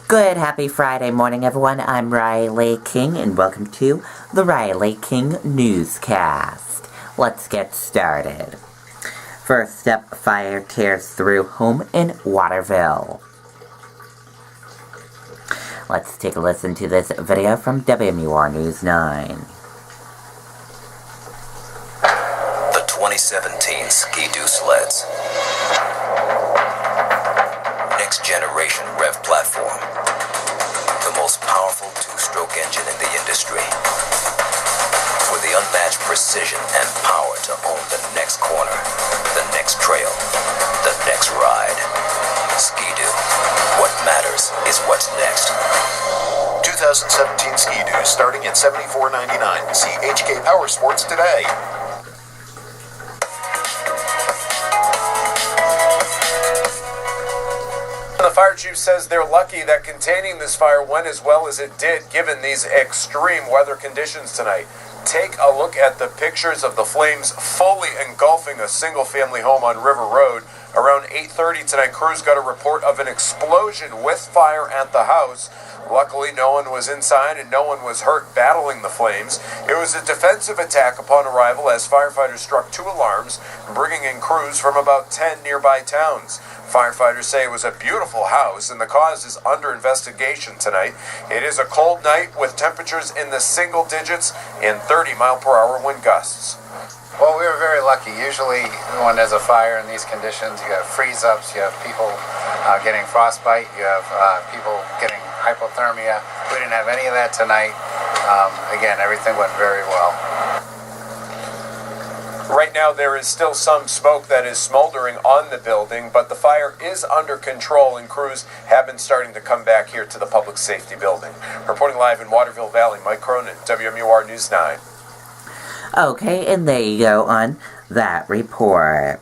Good happy Friday morning, everyone. I'm Riley King, and welcome to the Riley King Newscast. Let's get started. First up, fire tears through home in Waterville. Let's take a listen to this video from WMUR News 9. The 2017 Ski-Doo sleds. Next generation rev platform. The most powerful two-stroke engine in the industry. For the unmatched precision and power to own the next corner, the next trail, the next ride. Ski-Doo. What matters is what's next. 2017 Ski-Doo starting at $74.99. See HK Power Sports today. The fire chief says they're lucky that containing this fire went as well as it did given these extreme weather conditions tonight. Take a look at the pictures of the flames fully engulfing a single-family home on River Road. Around 8:30 tonight, crews got a report of an explosion with fire at the house. Luckily, no one was inside and no one was hurt battling the flames. It was a defensive attack upon arrival as firefighters struck 2 alarms, bringing in crews from about 10 nearby towns. Firefighters say it was a beautiful house and the cause is under investigation tonight. It is a cold night with temperatures in the single digits and 30-mile-per-hour wind gusts. Well, we were very lucky. Usually when there's a fire in these conditions, you have freeze-ups, you have people getting frostbite, you have people getting hypothermia. We didn't have any of that tonight. Again, everything went very well. Right now, there is still some smoke that is smoldering on the building, but the fire is under control and crews have been starting to come back here to the Public Safety Building. Reporting live in Waterville Valley, Mike Cronin, WMUR News 9. Okay, and there you go on that report.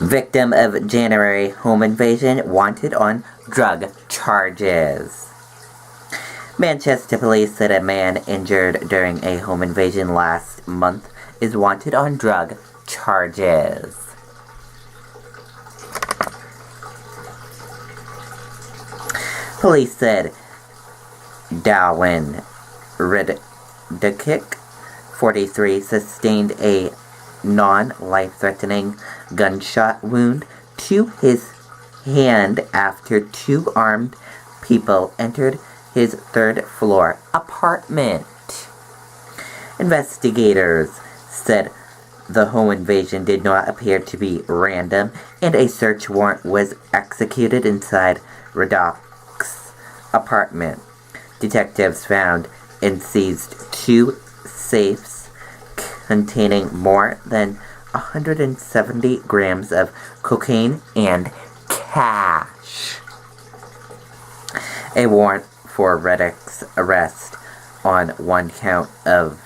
Victim of January home invasion wanted on drug charges. Manchester police said a man injured during a home invasion last month is wanted on drug charges. Police said Darwin Reddick, 43, sustained a non-life-threatening gunshot wound to his hand after 2 armed people entered his 3rd-floor apartment. Investigators said the home invasion did not appear to be random, and a search warrant was executed inside Reddick's apartment. Detectives found and seized 2 safes containing more than 170 grams of cocaine and cash. A warrant for Reddick's arrest on 1 count of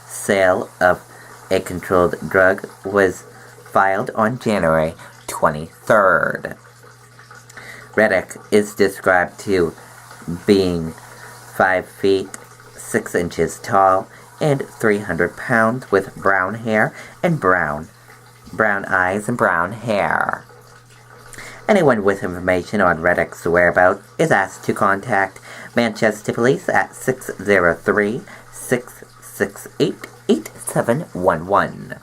sale of a controlled drug was filed on January 23rd. Reddick is described to being 5 feet 6 inches tall and 300 pounds, with brown hair and brown eyes and brown hair. Anyone with information on Reddick's whereabouts is asked to contact Manchester Police at 603-668-8711.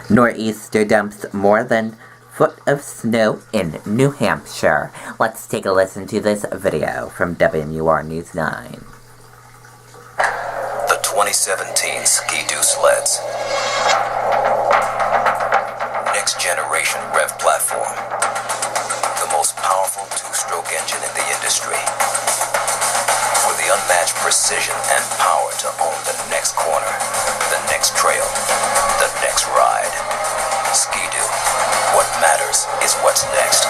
Nor'easter dumps more than foot of snow in New Hampshire. Let's take a listen to this video from WMUR News 9. The 2017 Ski-Doo sleds. Next generation rev platform. The most powerful two-stroke engine in the industry. For the unmatched precision and power to own the next corner, the next trail, the next ride. Ski-Doo. What matters is what's next.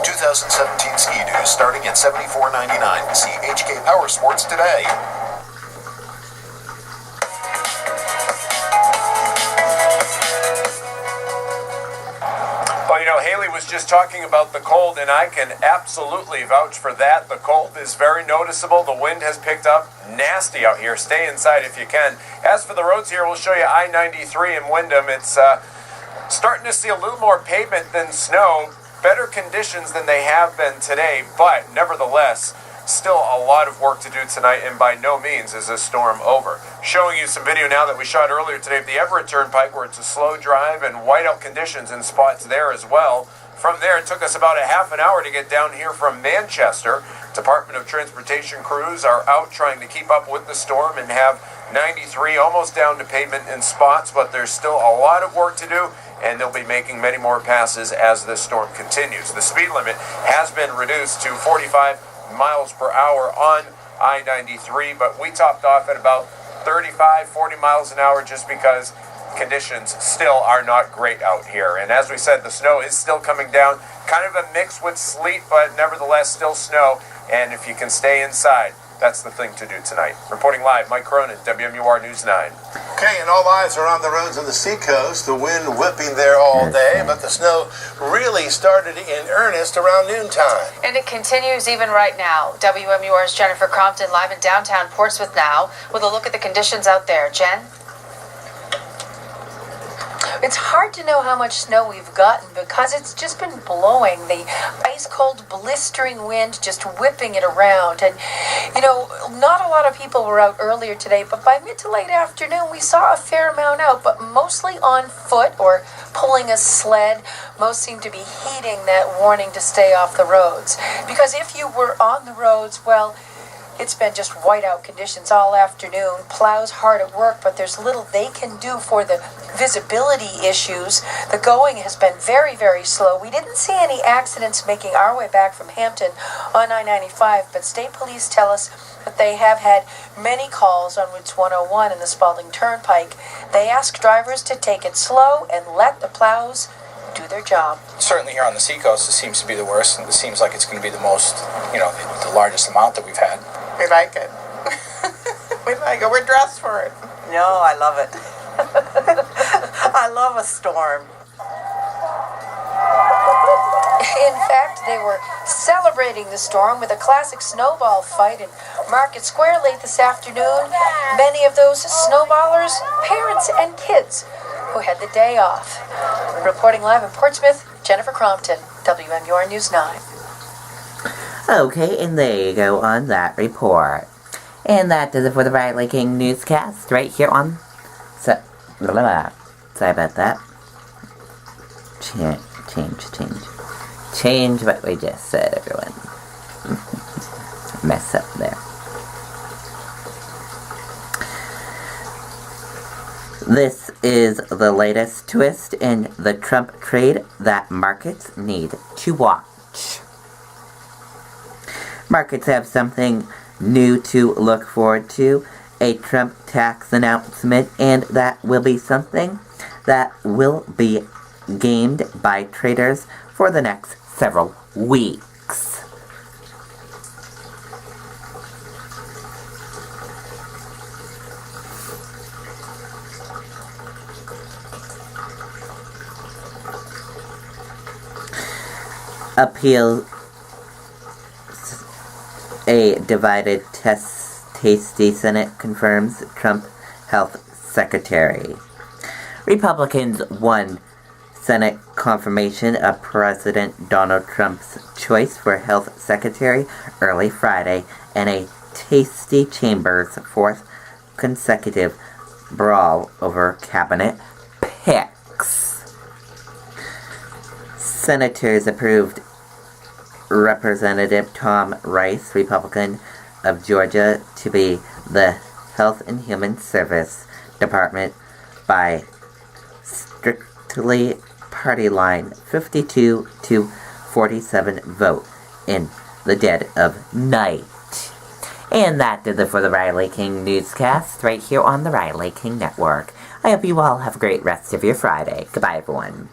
2017 Ski-Doo starting at $74.99. See HK Power Sports today. was just talking about the cold, and I can absolutely vouch for that. The cold is very noticeable. The wind has picked up nasty out here. Stay inside if you can. As for the roads here, we'll show you I-93 in Windham. It's starting to see a little more pavement than snow. Better conditions than they have been today, but nevertheless, still a lot of work to do tonight, and by no means is this storm over. Showing you some video now that we shot earlier today of the Everett Turnpike, where it's a slow drive and whiteout conditions in spots there as well. From there, it took us about a half an hour to get down here from Manchester. Department of Transportation crews are out trying to keep up with the storm and have 93 almost down to pavement in spots, but there's still a lot of work to do, and they'll be making many more passes as this storm continues. The speed limit has been reduced to 45 miles per hour on I-93, but we topped off at about 35, 40 miles an hour just because conditions still are not great out here. And as we said, the snow is still coming down, kind of a mix with sleet, but nevertheless still snow. And if you can stay inside, that's the thing to do tonight. Reporting live, Mike Cronin, WMUR News 9. Okay, and all eyes are on the roads on the seacoast. The wind whipping there all day, but the snow really started in earnest around noontime. And it continues even right now. WMUR's Jennifer Crompton live in downtown Portsmouth now with a look at the conditions out there. Jen? It's hard to know how much snow we've gotten because it's just been blowing. The ice-cold, blistering wind just whipping it around. And, not a lot of people were out earlier today, but by mid to late afternoon, we saw a fair amount out, but mostly on foot or pulling a sled. Most seem to be heeding that warning to stay off the roads. Because if you were on the roads, well, it's been just whiteout conditions all afternoon. Plows hard at work, but there's little they can do for the visibility issues. The going has been very, very slow. We didn't see any accidents making our way back from Hampton on I-95, but state police tell us that they have had many calls on Routes 101 and the Spalding Turnpike. They ask drivers to take it slow and let the plows do their job. Certainly here on the seacoast, it seems to be the worst, and it seems like it's going to be the most, the largest amount that we've had. We like it. We like it. We're dressed for it. No, I love it. I love a storm. In fact, they were celebrating the storm with a classic snowball fight in Market Square late this afternoon. Many of those snowballers, parents and kids who had the day off. Reporting live in Portsmouth, Jennifer Crompton, WMUR News 9. Okay, and there you go on that report. And that does it for the Riley King Newscast right here on... Sorry about that. Change what we just said, everyone. Mess up there. This is the latest twist in the Trump trade that markets need to watch. Markets have something new to look forward to, a Trump tax announcement, and that will be something that will be gamed by traders for the next several weeks. Appeal. A divided tasty Senate confirms Trump health secretary. Republicans won Senate confirmation of President Donald Trump's choice for health secretary early Friday in a tasty chamber's fourth consecutive brawl over cabinet picks. Senators approved Representative Tom Rice, Republican of Georgia, to be the Health and Human Service Department by strictly party line 52 to 47 vote in the dead of night. And that did it for the Riley King Newscast right here on the Riley King Network. I hope you all have a great rest of your Friday. Goodbye, everyone.